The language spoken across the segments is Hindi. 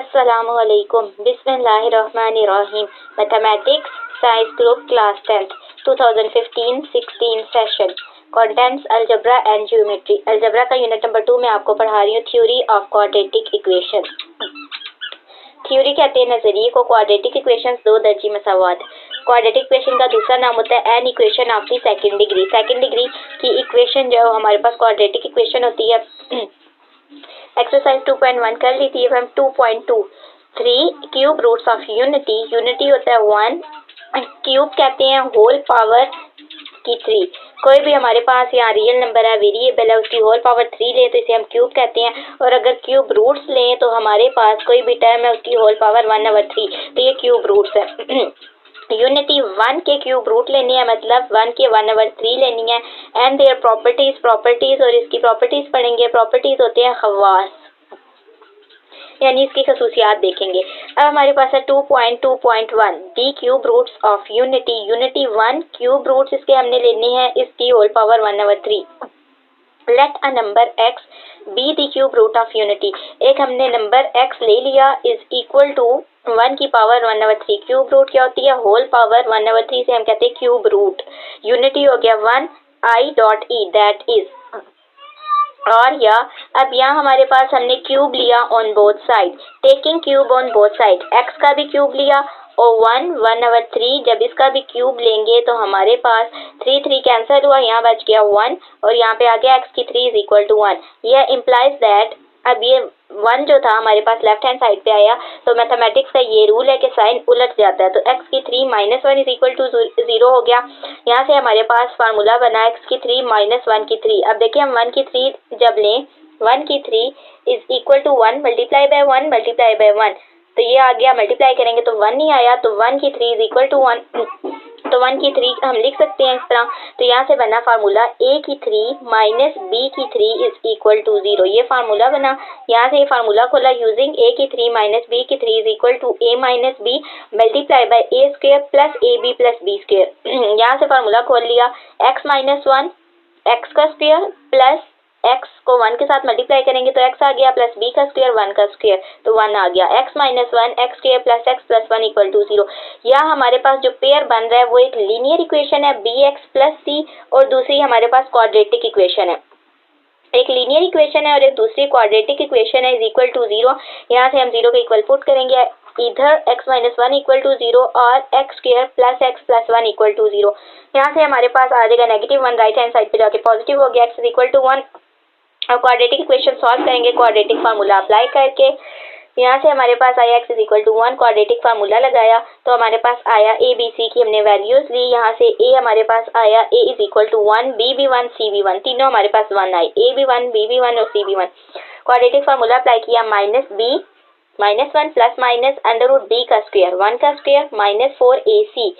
Assalamualaikum. Bismillahirrahmanirrahim. Mathematics Science Group Class 10th 2015-16 Session. Contents Algebra and Geometry. Algebra का यूनिट नंबर 2 में आपको पढ़ा रही हूँ theory of quadratic equation. Theory कहते हैं नजरिए को, क्वाड्रेटिक इक्वेशंस दो दर्जी मसावात। क्वाड्रेटिक इक्वेशन का दूसरा नाम होता है an equation of the second degree. Second degree की इक्वेशन जो हमारे पास क्वाड्रेटिक इक्वेशन होती है। एक्सरसाइज 2.1 कर ली थी। अब हम 2.2 3 cube roots of unity. Unity होता है 1, क्यूब कहते हैं होल पावर की 3। कोई भी हमारे पास यहाँ रियल नंबर है, वेरिएबल है, उसकी होल पावर 3 लें तो इसे हम क्यूब कहते हैं। और अगर क्यूब रूट्स लें तो हमारे पास कोई भी टर्म है उसकी होल पावर 1/3, तो ये क्यूब रूट्स है। यूनिटी 1 के क्यूब रूट लेनी है, मतलब 1 के 1/3 लेनी है। एंड देयर प्रॉपर्टीज और इसकी प्रॉपर्टीज पढ़ेंगे। प्रॉपर्टीज होते हैं खवास, यानी इसकी खसूसियात देखेंगे। अब हमारे पास है 2.2.1 the cube roots of unity. Unity 1 cube roots इसके हमने लेने हैं, इसकी whole power 1/3। Let a number x be the cube root of unity. एक हमने नंबर x ले लिया इज इक्वल टू 1 की पावर 1/3। क्यूब रूट क्या होती है? होल पावर 1/3 से हम कहते हैं क्यूब रूट। यूनिटी हो गया 1 i.e दैट इज। और या अब यहाँ हमारे पास हमने क्यूब लिया on both side. Taking cube on both side, x का भी क्यूब लिया और 1/3। जब इसका भी क्यूब लेंगे तो हमारे पास 3 कैंसिल हुआ, यहाँ बच गया 1 और यहाँ पे आ गया x की 3 इज इक्वल टू 1। यह इम्प्लाइज दैट अब ये 1 जो था हमारे पास लेफ्ट हैंड साइड पे आया, तो मैथमेटिक्स का ये रूल है कि साइन उलट जाता है। तो x की 3 -1 इज इक्वल टू 0 हो गया। यहाँ से हमारे पास फार्मूला बना x की 3 -1 की 3। अब देखिए हम 1 की 3 जब लें, 1 की 3 is equal to 1 multiply by 1 multiply by 1, तो ये आ गया। मल्टीप्लाई करेंगे तो 1 नहीं आया, तो 1 की 3 इज इक्वल टू 1, तो 1 की 3 हम लिख सकते हैं इस तरह। तो यहाँ से बना फार्मूला a की 3 माइनस b की 3 इज इक्वल टू 0। ये फार्मूला बना। यहाँ से ये फार्मूला खोला यूजिंग a की 3 माइनस b की 3 is equal to a minus b multiply by a square plus ab plus b square. यहाँ से फार्मूला खोल लिया x माइनस 1 x का स्क्वायर प्लस x को 1 के साथ मल्टीप्लाई करेंगे तो x आ गया, प्लस b का स्क्वायर 1 का स्क्वायर तो 1 आ गया। x minus 1 x square plus x plus 1 equal to 0। यहाँ हमारे पास जो पेयर बन रहा है वो एक लीनियर इक्वेशन है bx प्लस c, और दूसरी हमारे पास क्वाड्रेटिक इक्वेशन है। एक लीनियर इक्वेशन है और एक दूसरी क्वाड्रेटिक इक्वेशन है इज इक्वल टू 0। यहाँ से हम 0 के इक्वल पुट करेंगे, इधर x माइनस 1 इक्वल टू 0 और x square plus x plus 1 equal to 0। यहाँ से हमारे पास आ जाएगा -1 राइट हैंड साइड पे जाके पॉजिटिव हो गया, x इज इक्वल टू 1। और क्वाड्रेटिक इक्वेशन सॉल्व करेंगे क्वाड्रेटिक फार्मूला अप्लाई करके। यहाँ से हमारे पास आया x is equal to 1, quadratic formula लगाया तो हमारे पास आया a b c की हमने वैल्यूज ली। यहाँ से a हमारे पास आया a is equal to 1, b भी 1 c भी 1, तीनों हमारे पास 1 आए, a भी 1 b भी 1 और c भी 1। क्वाड्रेटिक फार्मूला अप्लाई किया -1 plus minus under root b का स्क्वायर 1 का स्क्वायर माइनस 4ac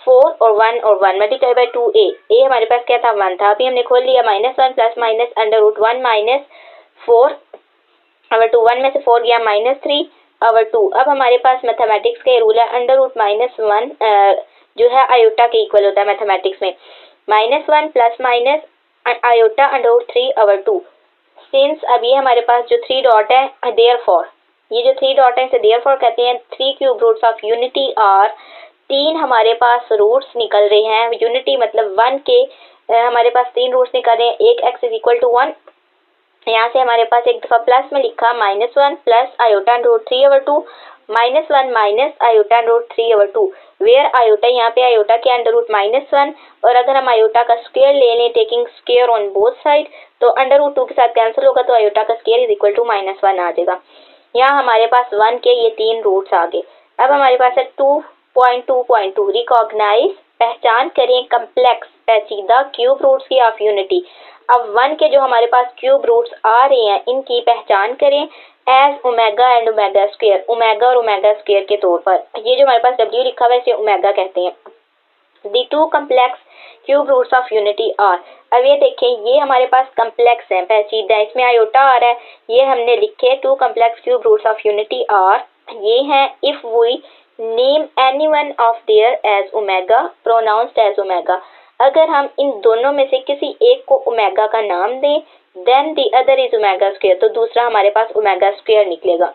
4 और 1 मल्टीप्लाई बाय 2a। a हमारे पास क्या था? 1 था। अभी हमने खोल लिया -1 plus minus under root 1 minus 4/2। 1 में से 4 गया -3/2। अब हमारे पास मैथमेटिक्स का रूल है अंडर रूट -1 जो है आयोटा के इक्वल होता है मैथमेटिक्स में। -1 plus minus iota under root 3/2। Since अब ये हमारे पास जो 3 डॉट है, देयरफॉर ये जो 3 डॉट है इसे देयरफॉर कहते हैं। 3 क्यूब रूट्स ऑफ यूनिटी और 3 हमारे पास रूट्स निकल रहे हैं। यूनिटी मतलब 1 के हमारे पास 3 रूट्स निकल रहे हैं। एक x इज इक्वल टू 1, यहाँ से हमारे पास एक दफा प्लस में लिखा -1 plus iota root 3/2 -1 minus iota root 3/2 where iota यहाँ पे आयोटा के अंडर रूट -1। और अगर हम आयोटा का स्क्वायर ले लें taking square on both side तो अंडर रूट 2 के साथ कैंसिल होगा तो आयोटा का स्क्वायर इज इक्वल टू -1 आ जाएगा। यहाँ हमारे पास 1 के ये 3 रूट्स आ गए। अब हमारे पास है 2.2.2 रिकॉग्नाइज पहचान करें कम्प्लेक्स पेचीदा क्यूब रूट्स की ऑफ यूनिटी। अब 1 के जो हमारे पास क्यूब रूट्स आ रहे हैं इनकी पहचान करें as omega and omega square, omega और ओमेगा स्क्वायर के तौर पर। ये जो हमारे पास w लिखा हुआ है इसे ओमेगा कहते हैं। The 2 complex cube roots of unity are. अब ये देखें ये हमारे पास कम्प्लेक्स है, पेचीदा, इसमें आयोटा आ रहा है, ये हमने लिखे 2 complex cube roots of unity are. ये हैं if we name any one of their as omega pronounced as omega. अगर हम इन दोनों में से किसी एक को ओमेगा का नाम दें then the other is omega square, तो दूसरा हमारे पास ओमेगा स्क्वायर निकलेगा।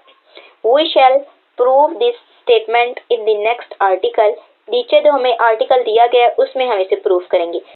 We shall prove this statement in the next article. नीचे जो हमें आर्टिकल दिया गया है उसमें हम इसे प्रूव करेंगे।